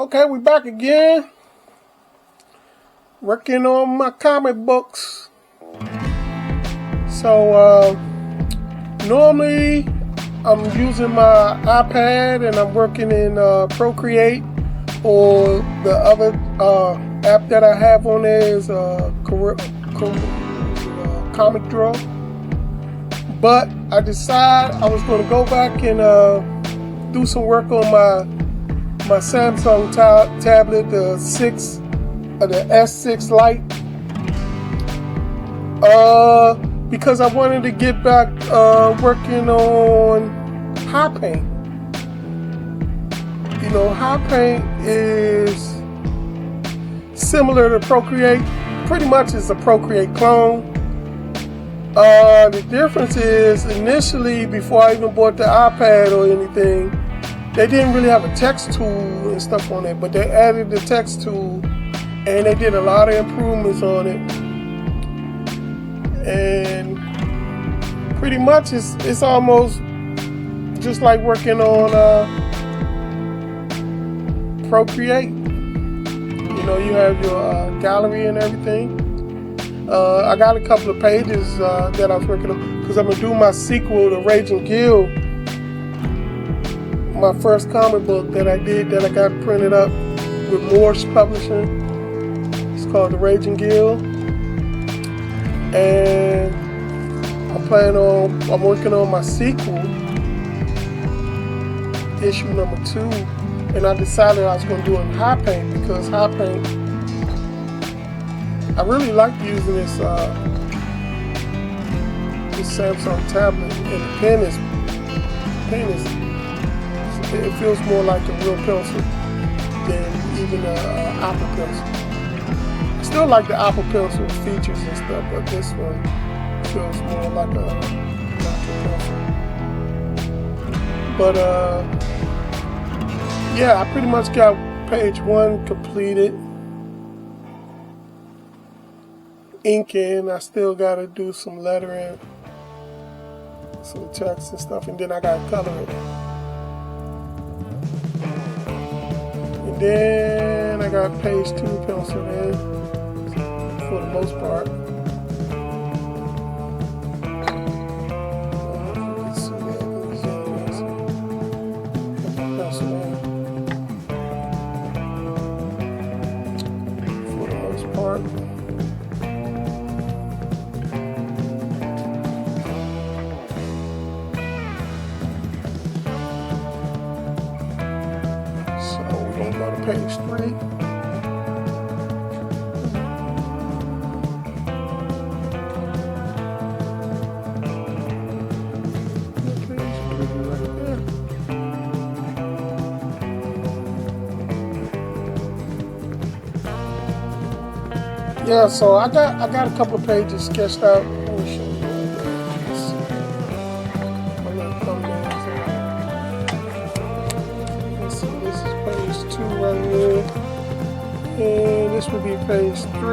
Okay, we back again. Working on my comic books. So, normally I'm using my iPad and I'm working in Procreate, or the other app that I have on there is Comic Draw. But I decided I was going to go back and do some work on my Samsung tablet, the S6 Lite, because I wanted to get back working on HiPaint. You know, HiPaint is similar to Procreate. Pretty much it's a Procreate clone. The difference is, initially, before I even bought the iPad or anything, they didn't really have a text tool and stuff on it, but they added the text tool and they did a lot of improvements on it. And pretty much it's almost just like working on Procreate. You know, you have your gallery and everything. I got a couple of pages that I was working on because I'm going to do my sequel to Raging Guild. My first comic book that I did, that I got printed up with Morse Publishing. It's called The Raging Guild. And I'm working on my sequel, issue number 2. And I decided I was going to do it in HiPaint because HiPaint, I really like using this Samsung tablet, and the pen is it feels more like a real pencil than even an Apple pencil. I still like the Apple pencil features and stuff, but this one feels more like a natural pencil. But yeah, I pretty much got page 1 completed. Inking, I still got to do some lettering, some text and stuff, and then I got to color it. And then I got page 2 penciled in for the most part. For the most part. Go to page 3. Yeah, so I got a couple of pages sketched out. Let me show you. Right here, and this would be page 3, page 4.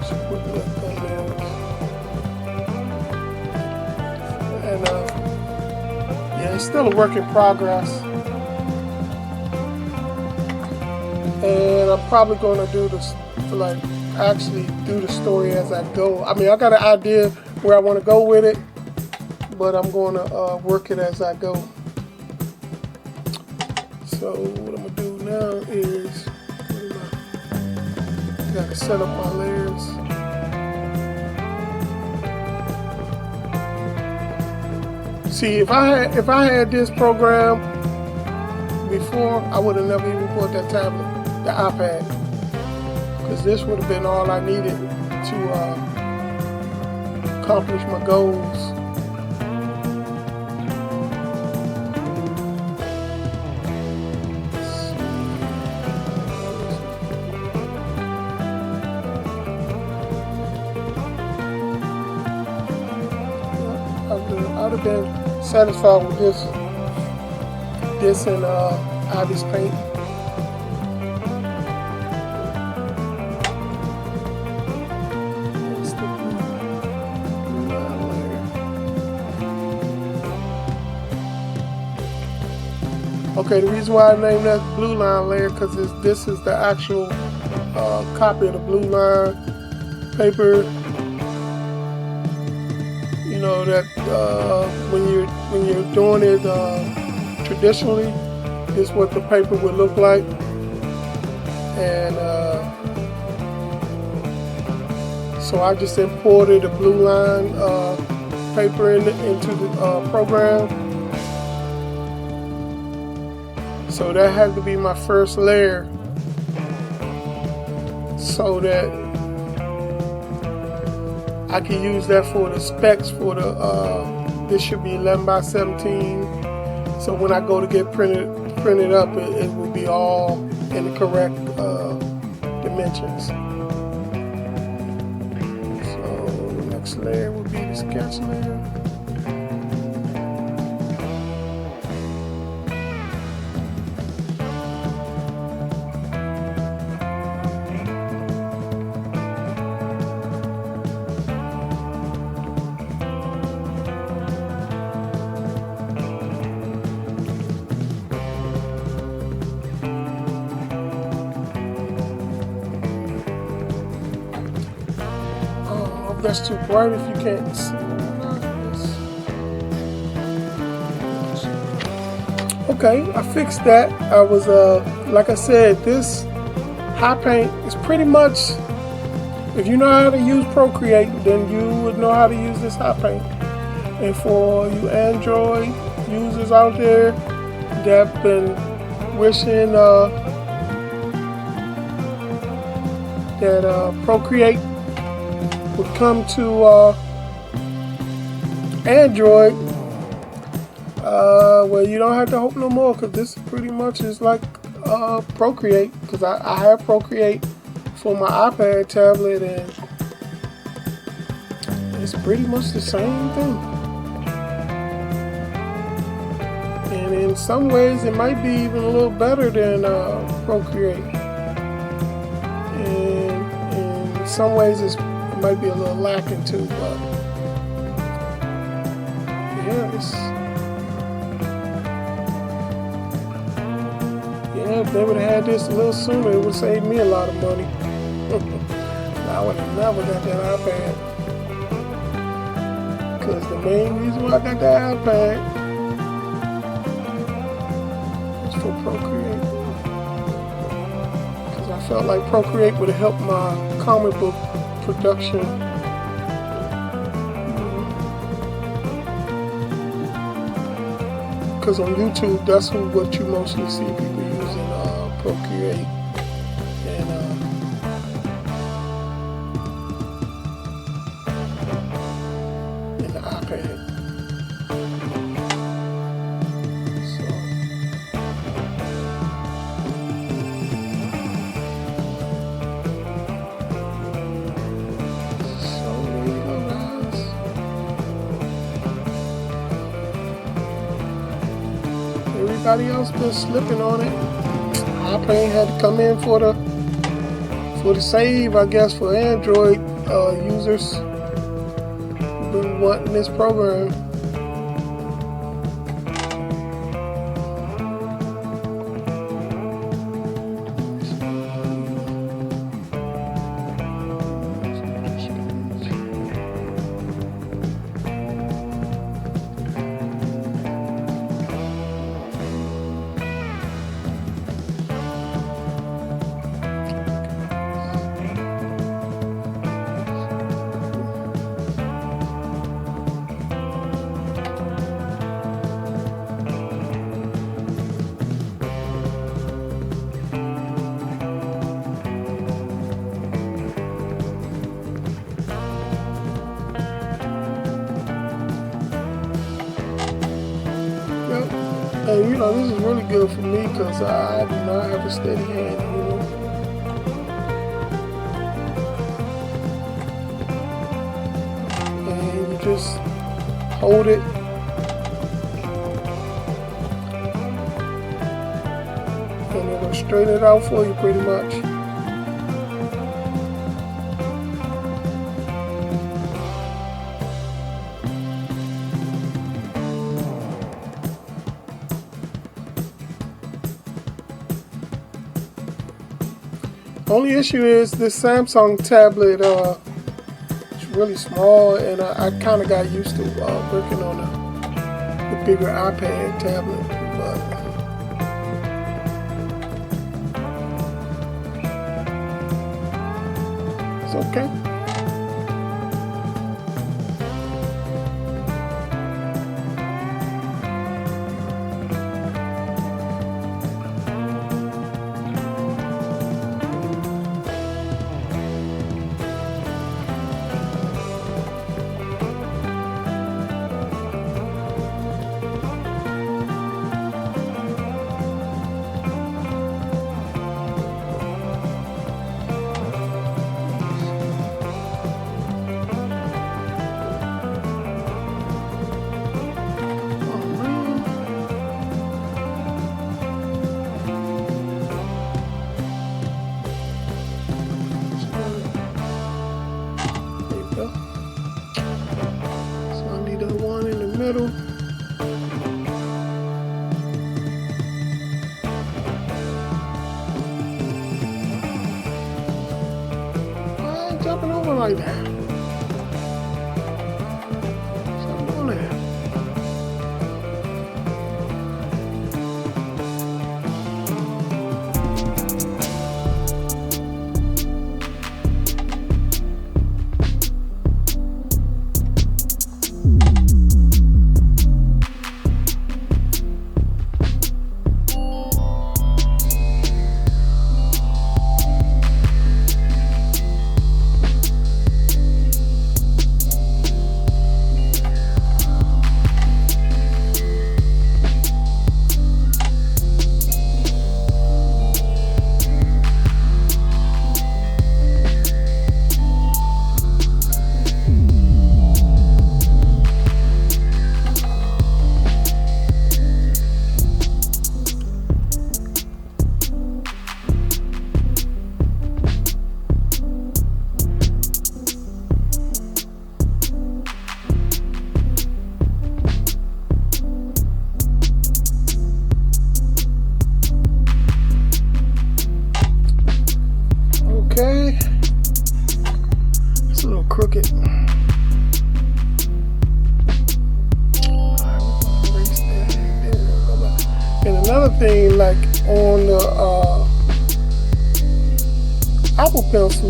So put that there. And yeah, it's still a work in progress. And I'm probably going to do this, like actually do the story as I go. I mean, I got an idea where I want to go with it, but I'm going to work it as I go. So what I'm going to do now is I got to set up my layers. See, if I had this program before, I would have never even bought that tablet, the iPad, because this would have been all I needed to accomplish my goals. I'd have been satisfied with this and HiPaint. Okay, the reason why I named that blue line layer because this is the actual copy of the blue line paper. You know that when you're doing it traditionally, this is what the paper would look like, and so I just imported a blue line paper into the program. So that had to be my first layer, so that I can use that for the specs for the, this should be 11 by 17. So when I go to get printed up, it will be all in the correct dimensions. So the next layer will be the sketch layer. That's too bright if you can't see. Okay, I fixed that. I was like I said, this HiPaint is pretty much, if you know how to use Procreate, then you would know how to use this HiPaint. And for you Android users out there that have been wishing that Procreate would come to Android, well, you don't have to hope no more, because this pretty much is like Procreate, because I have Procreate for my iPad tablet, and it's pretty much the same thing. And in some ways it might be even a little better than Procreate, and in some ways it might be a little lacking too, but yeah, if they would have had this a little sooner, it would save me a lot of money. I would have never got that iPad, because the main reason why I got that iPad is for Procreate, because I felt like Procreate would have helped my comic book production. Because on YouTube, that's what you mostly see people using Procreate and the iPad. Everybody else been slipping on it. HiPaint had to come in for the save, I guess, for Android users who've been wanting this program. And you know, this is really good for me because I do not have a steady hand, you know. And you just hold it. And it'll straighten it out for you pretty much. Only issue is this Samsung tablet, it's really small, and I kind of got used to working on the bigger iPad tablet, but it's okay. Middle. Why ain't jumping over like that? Something on there. Okay, it's a little crooked. Alright, we're gonna erase that, and then we're gonna go back. And another thing, like on the Apple Pencil,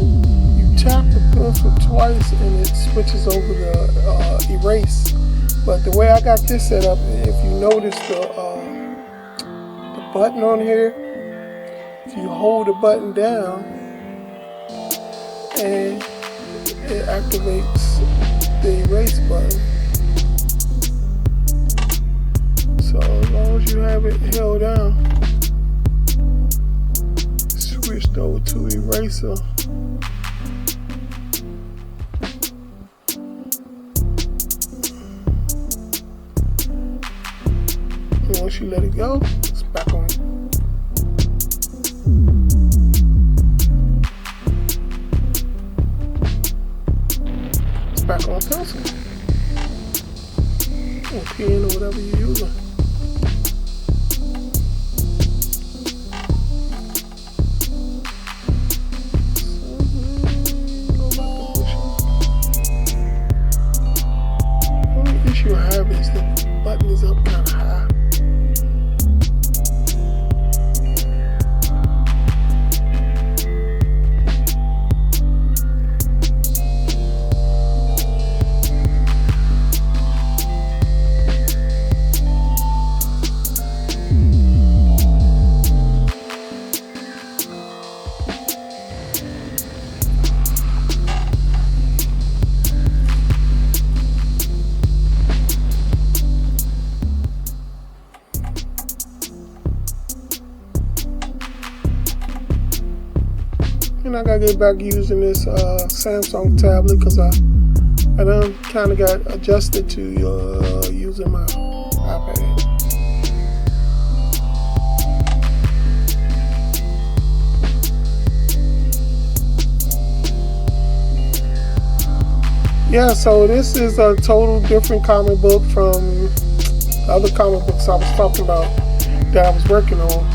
you tap the pencil twice and it switches over to erase. But the way I got this set up, if you notice the button on here, if you hold the button down, and it activates the erase button. So as long as you have it held down, switched over to eraser. And once you let it go, it's back on. Back on pencil or pen or whatever you're using. Go back to pushing. The only issue I have is the button is up kind of high. And I gotta get back using this Samsung tablet because I done kind of got adjusted to using my iPad. Yeah, so this is a total different comic book from other comic books I was talking about that I was working on.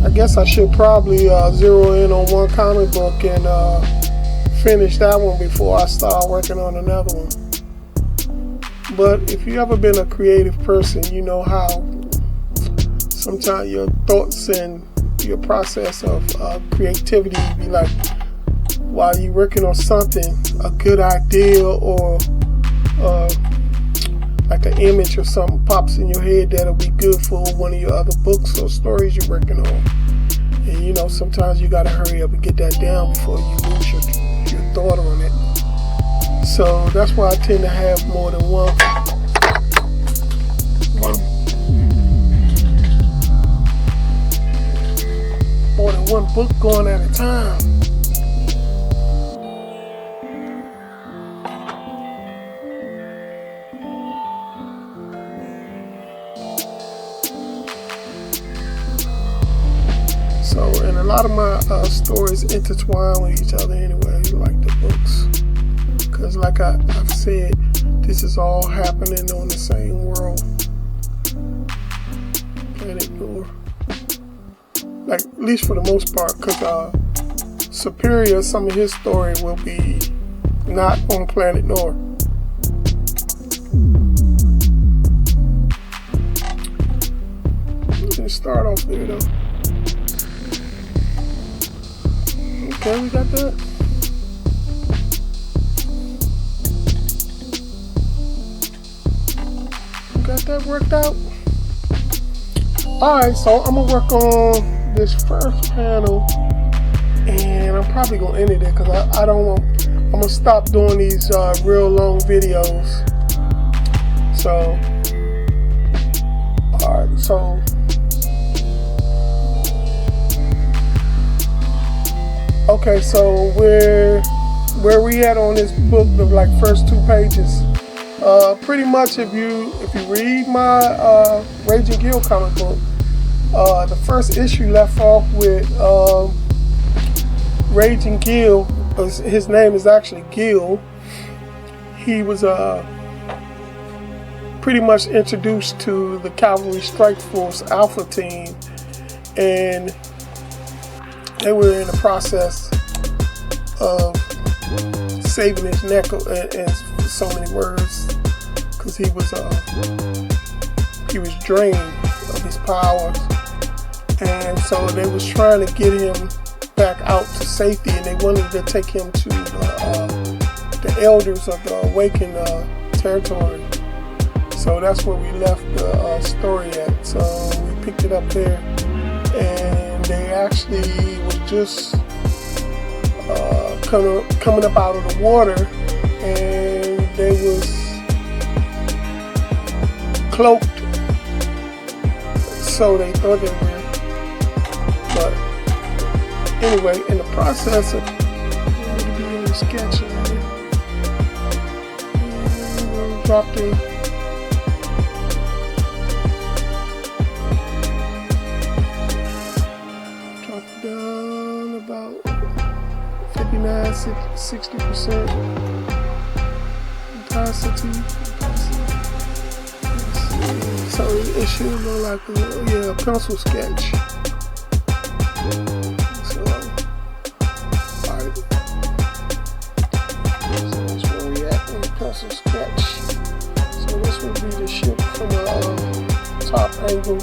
I guess I should probably zero in on one comic book and finish that one before I start working on another one. But if you ever been a creative person, you know how sometimes your thoughts and your process of creativity be like, while you're working on something, a good idea or like an image or something pops in your head that'll be good for one of your other books or stories you're working on. And you know, sometimes you gotta hurry up and get that down before you lose your thought on it. So that's why I tend to have more than one book going at a time. So, and a lot of my stories intertwine with each other anyway, like the books. Because like I've said, this is all happening on the same world. Planet Noir. Like, at least for the most part, because Superior, some of his story will be not on Planet Noir. Let's start off there though. Okay, we got that. Got that worked out. Alright, so I'm gonna work on this first panel, and I'm probably gonna end it there because I don't want. I'm gonna stop doing these real long videos. So, alright, so okay, so where we at on this book, the like first 2 pages? Pretty much if you read my Raging Gill comic book, the first issue left off with Raging Gill. His name is actually Gill. He was pretty much introduced to the Cavalry Strike Force Alpha team, and they were in the process of saving his neck in so many words, because he was drained of his powers, and so they was trying to get him back out to safety, and they wanted to take him to the elders of the Awakened territory. So that's where we left the story at. So we picked it up there, and they actually was just coming up out of the water, and they was cloaked, so they thought they were. But anyway, in the process of doing the sketch, dropped in. Dropped down about 59-60% opacity. So it should look like a pencil sketch. So, alright. So that's where we at on the pencil sketch. So this would be the ship from a top angle.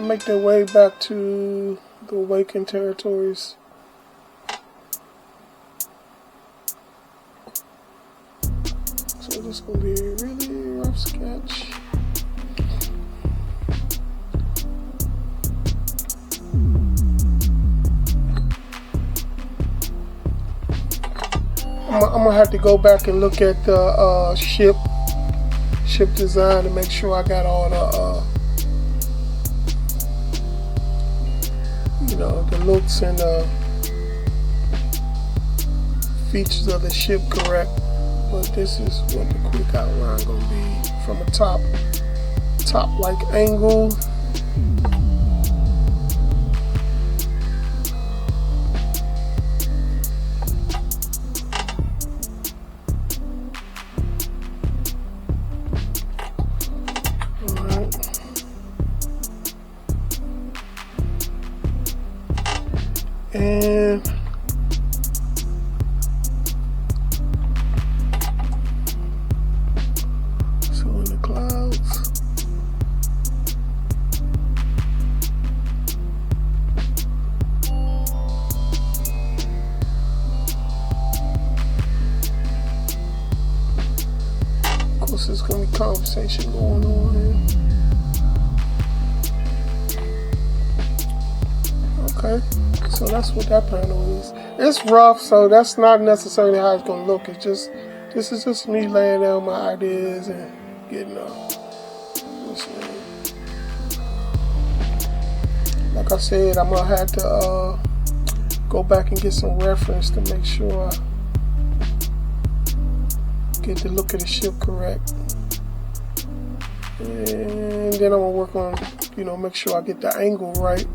Make their way back to the Awakened territories. So this is going to be a really rough sketch. I'm going to have to go back and look at the ship design to make sure I got all the the looks and features of the ship correct. But this is what the quick outline gonna be from a top like angle. And so in the clouds. Of course, there's going to be conversation going on here. Okay, so that's what that panel is. It's rough, so that's not necessarily how it's going to look. It's just, this is just me laying down my ideas and getting like I said, I'm going to have to go back and get some reference to make sure I get the look of the ship correct. And then I'm going to work on, make sure I get the angle right.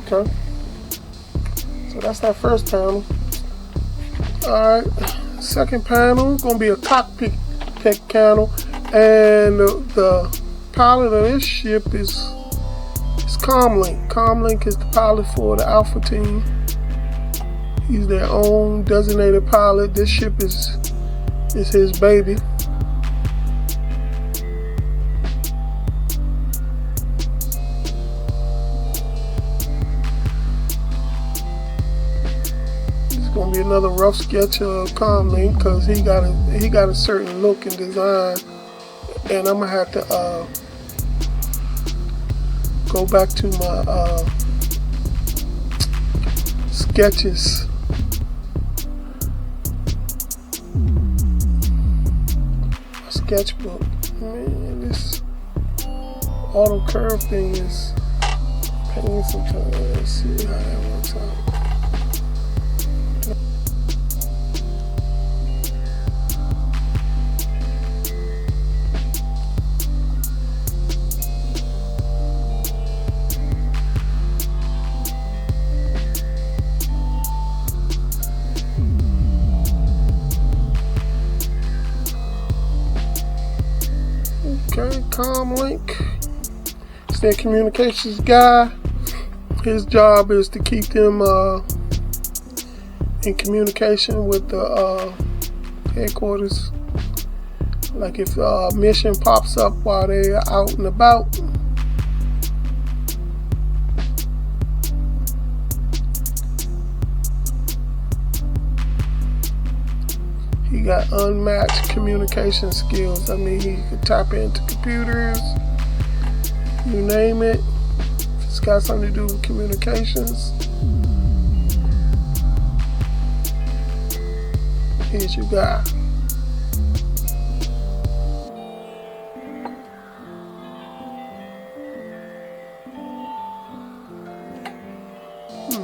Okay, so that's that first panel. Alright, second panel, gonna be a cockpit panel, and the pilot of this ship is Comlink. Comlink is the pilot for the Alpha team. He's their own designated pilot. This ship is his baby. Gonna be another rough sketch of Comlink because he got a certain look and design, and I'm gonna have to go back to my sketches. My sketchbook. Man, this auto curve thing is pain sometimes. Let's see how that works out. Okay, Comlink. It's their communications guy. His job is to keep them in communication with the headquarters. Like if a mission pops up while they're out and about, he got unmatched communication skills. I mean, he could tap into computers, you name it. If it's got something to do with communications, here's your guy.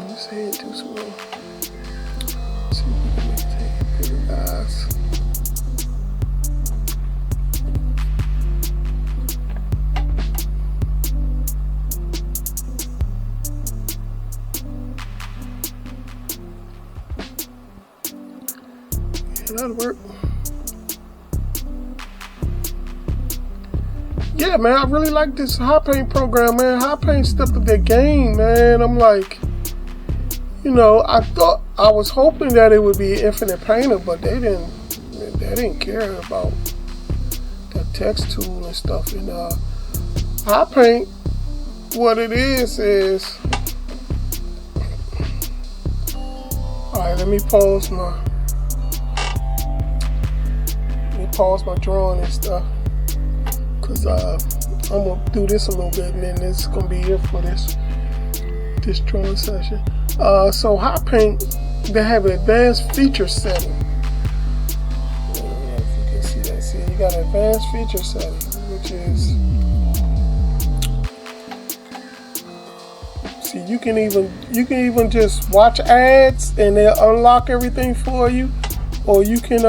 This head too slow. Let's see if we can make his head bigger, guys. That'll work. Yeah, man, I really like this HiPaint program, man. HiPaint stepped up their game, man. I'm like, I was hoping that it would be Infinite Painter, but they didn't care about the text tool and stuff. And HiPaint, what it is, all right. Let me pause my drawing and stuff, because I'm gonna do this a little bit, and then this is gonna be it for this drawing session. So HiPaint, they have an advanced feature setting. I don't know if you can see that. See, you got an advanced feature setting, which is, see, you can even just watch ads and they'll unlock everything for you. Or you can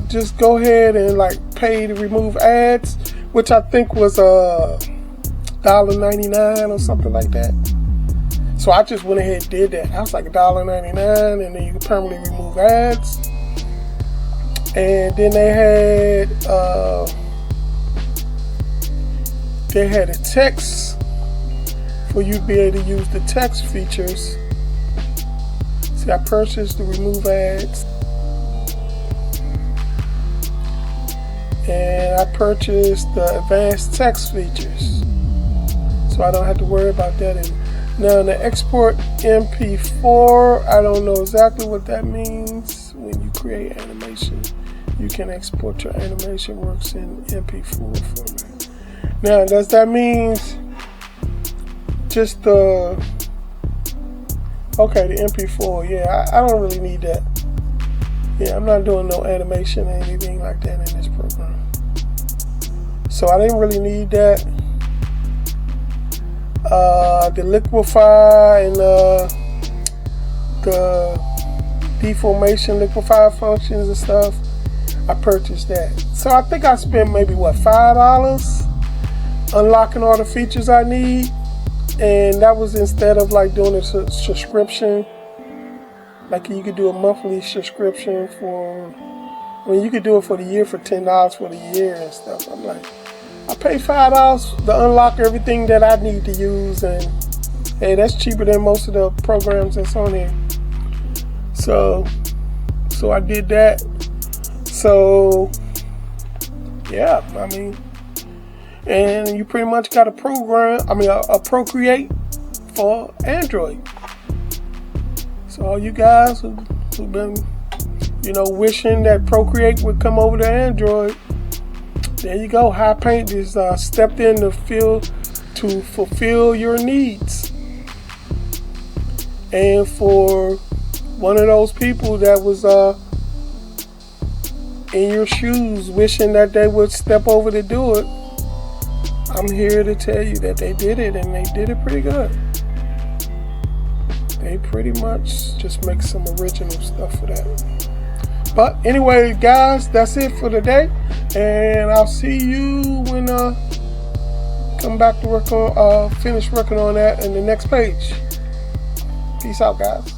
just go ahead and pay to remove ads, which I think was $1.99 or something like that. So I just went ahead and did that. I was like $1.99, and then you can permanently remove ads. And then they had a text for you to be able to use the text features. See, I purchased the remove ads, and I purchased the advanced text features, so I don't have to worry about that anymore. Now, the export MP4, I don't know exactly what that means. When you create animation, you can export your animation works in MP4 format. Now, does that mean just the MP4? Yeah, I don't really need that. Yeah, I'm not doing no animation or anything like that in this program. So I didn't really need that. The liquefy and the deformation liquefy functions and stuff, I purchased that. So I think I spent maybe $5 unlocking all the features I need, and that was instead of like doing a subscription. Like you could do a monthly subscription you could do it for the year for $10 for the year and stuff. I'm like, I pay $5 to unlock everything that I need to use, and hey, that's cheaper than most of the programs that's on here. So I did that. So yeah, I mean, and you pretty much got a Procreate for Android. So all you guys who've been, wishing that Procreate would come over to Android, there you go. HiPaint is stepped in to fulfill your needs. And for one of those people that was in your shoes wishing that they would step over to do it, I'm here to tell you that they did it, and they did it pretty good. They pretty much just make some original stuff for that. But anyway, guys, that's it for today, and I'll see you when come back to work on finish working on that in the next page. Peace out, guys.